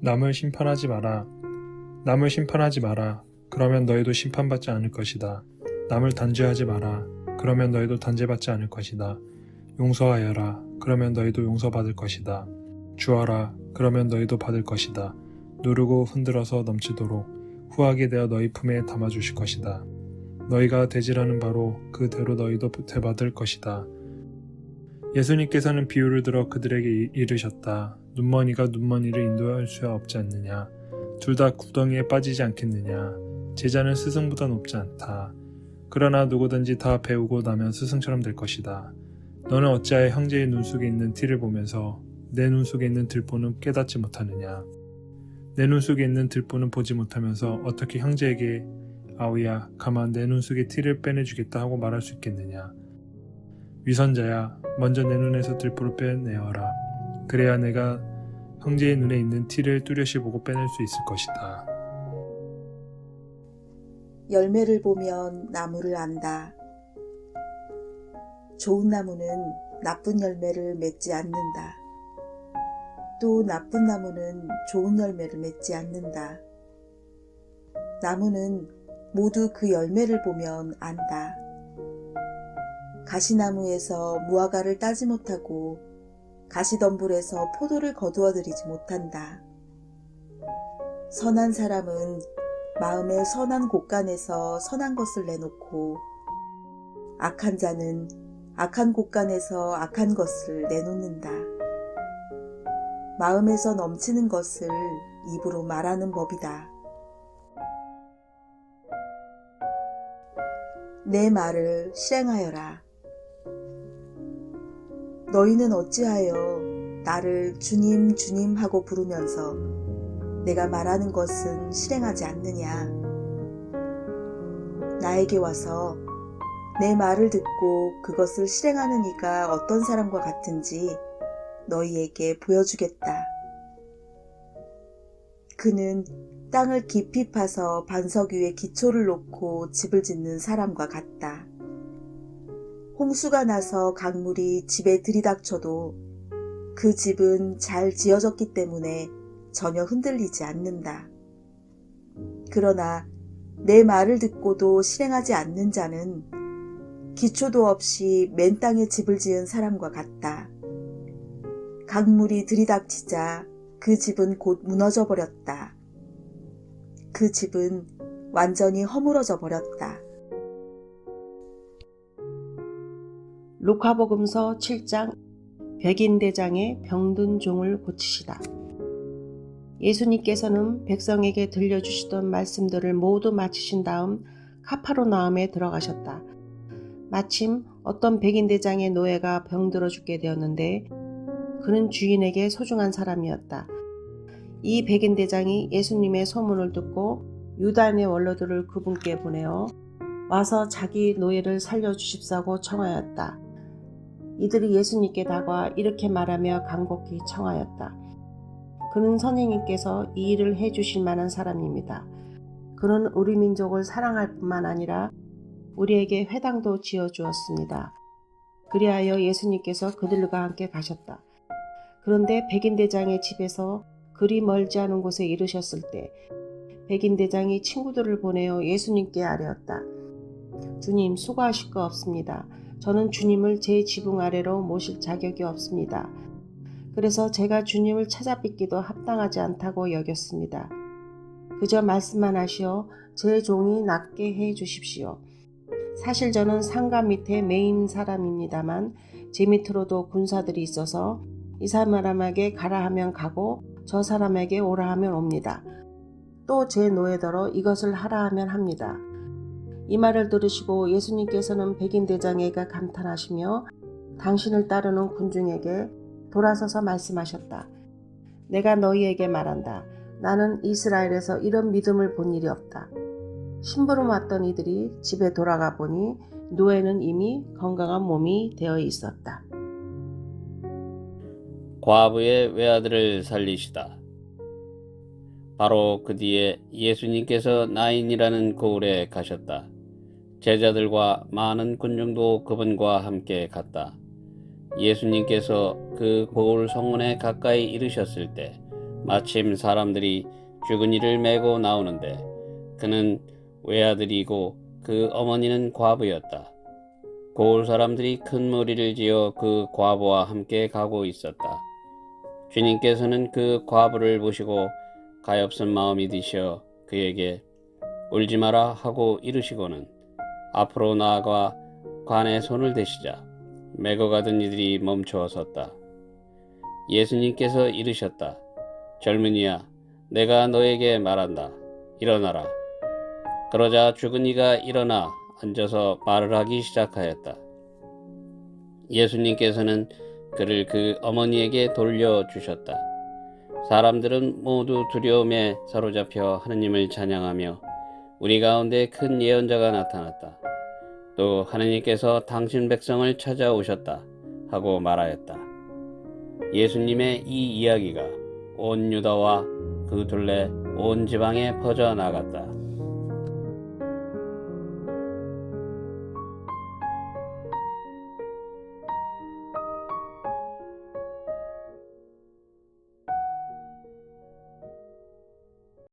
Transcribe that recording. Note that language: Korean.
남을 심판하지 마라. 남을 심판하지 마라. 그러면 너희도 심판받지 않을 것이다. 남을 단죄하지 마라. 그러면 너희도 단죄받지 않을 것이다. 용서하여라. 그러면 너희도 용서받을 것이다. 주어라. 그러면 너희도 받을 것이다. 누르고 흔들어서 넘치도록 후하게 되어 너희 품에 담아주실 것이다. 너희가 대질하는 바로 그대로 너희도 되받을 것이다. 예수님께서는 비유를 들어 그들에게 이르셨다. 눈머니가 눈머니를 인도할 수 없지 않느냐. 둘 다 구덩이에 빠지지 않겠느냐. 제자는 스승보다 높지 않다. 그러나 누구든지 다 배우고 나면 스승처럼 될 것이다. 너는 어찌하여 형제의 눈 속에 있는 티를 보면서 내 눈 속에 있는 들보는 깨닫지 못하느냐. 내 눈 속에 있는 들보는 보지 못하면서 어떻게 형제에게 아우야 가만 내 눈 속에 티를 빼내주겠다 하고 말할 수 있겠느냐. 위선자야 먼저 내 눈에서 들보를 빼내어라. 그래야 내가 형제의 눈에 있는 티를 뚜렷이 보고 빼낼 수 있을 것이다. 열매를 보면 나무를 안다. 좋은 나무는 나쁜 열매를 맺지 않는다. 또 나쁜 나무는 좋은 열매를 맺지 않는다. 나무는 모두 그 열매를 보면 안다. 가시나무에서 무화과를 따지 못하고 가시덤불에서 포도를 거두어들이지 못한다. 선한 사람은 마음의 선한 곳간에서 선한 것을 내놓고 악한 자는 악한 곳간에서 악한 것을 내놓는다. 마음에서 넘치는 것을 입으로 말하는 법이다. 내 말을 실행하여라. 너희는 어찌하여 나를 주님 주님 하고 부르면서 내가 말하는 것은 실행하지 않느냐. 나에게 와서 내 말을 듣고 그것을 실행하는 이가 어떤 사람과 같은지 너희에게 보여주겠다. 그는 땅을 깊이 파서 반석 위에 기초를 놓고 집을 짓는 사람과 같다. 홍수가 나서 강물이 집에 들이닥쳐도 그 집은 잘 지어졌기 때문에 전혀 흔들리지 않는다. 그러나 내 말을 듣고도 실행하지 않는 자는 기초도 없이 맨 땅에 집을 지은 사람과 같다. 강물이 들이닥치자 그 집은 곧 무너져 버렸다. 그 집은 완전히 허물어져 버렸다. 루카복음서 7장 백인대장의 병든 종을 고치시다. 예수님께서는 백성에게 들려주시던 말씀들을 모두 마치신 다음 카파르나움에 들어가셨다. 마침 어떤 백인대장의 노예가 병들어 죽게 되었는데 그는 주인에게 소중한 사람이었다. 이 백인대장이 예수님의 소문을 듣고 유다인의 원로들을 그분께 보내어 와서 자기 노예를 살려주십사고 청하였다. 이들이 예수님께 다가와 이렇게 말하며 간곡히 청하였다. 그는 선생님께서 이 일을 해주실 만한 사람입니다. 그는 우리 민족을 사랑할 뿐만 아니라 우리에게 회당도 지어주었습니다. 그리하여 예수님께서 그들과 함께 가셨다. 그런데 백인대장의 집에서 그리 멀지 않은 곳에 이르셨을 때 백인대장이 친구들을 보내어 예수님께 아뢰었다. 주님, 수고하실 거 없습니다. 저는 주님을 제 지붕 아래로 모실 자격이 없습니다. 그래서 제가 주님을 찾아뵙기도 합당하지 않다고 여겼습니다. 그저 말씀만 하시어 제 종이 낫게 해 주십시오. 사실 저는 상가 밑에 메인 사람입니다만 제 밑으로도 군사들이 있어서 이 사람에게 가라 하면 가고 저 사람에게 오라 하면 옵니다. 또 제 노예더러 이것을 하라 하면 합니다. 이 말을 들으시고 예수님께서는 백인대장에게 감탄하시며 당신을 따르는 군중에게 돌아서서 말씀하셨다. 내가 너희에게 말한다. 나는 이스라엘에서 이런 믿음을 본 일이 없다. 심부름 왔던 이들이 집에 돌아가 보니 노예는 이미 건강한 몸이 되어 있었다. 과부의 외아들을 살리시다. 바로 그 뒤에 예수님께서 나인이라는 고을에 가셨다. 제자들과 많은 군중도 그분과 함께 갔다. 예수님께서 그 고을 성문에 가까이 이르셨을 때 마침 사람들이 죽은 이를 메고 나오는데 그는 외아들이고 그 어머니는 과부였다. 고을 사람들이 큰 무리를 지어 그 과부와 함께 가고 있었다. 주님께서는 그 과부를 보시고 가엾은 마음이 드셔 그에게 울지 마라 하고 이르시고는 앞으로 나아가 관에 손을 대시자 메고 가던 이들이 멈추어 섰다. 예수님께서 이르셨다. 젊은이야, 내가 너에게 말한다. 일어나라. 그러자 죽은 이가 일어나 앉아서 말을 하기 시작하였다. 예수님께서는 그를 그 어머니에게 돌려주셨다. 사람들은 모두 두려움에 사로잡혀 하느님을 찬양하며 우리 가운데 큰 예언자가 나타났다. 또 하느님께서 당신 백성을 찾아오셨다 하고 말하였다. 예수님의 이 이야기가 온 유다와 그 둘레 온 지방에 퍼져 나갔다.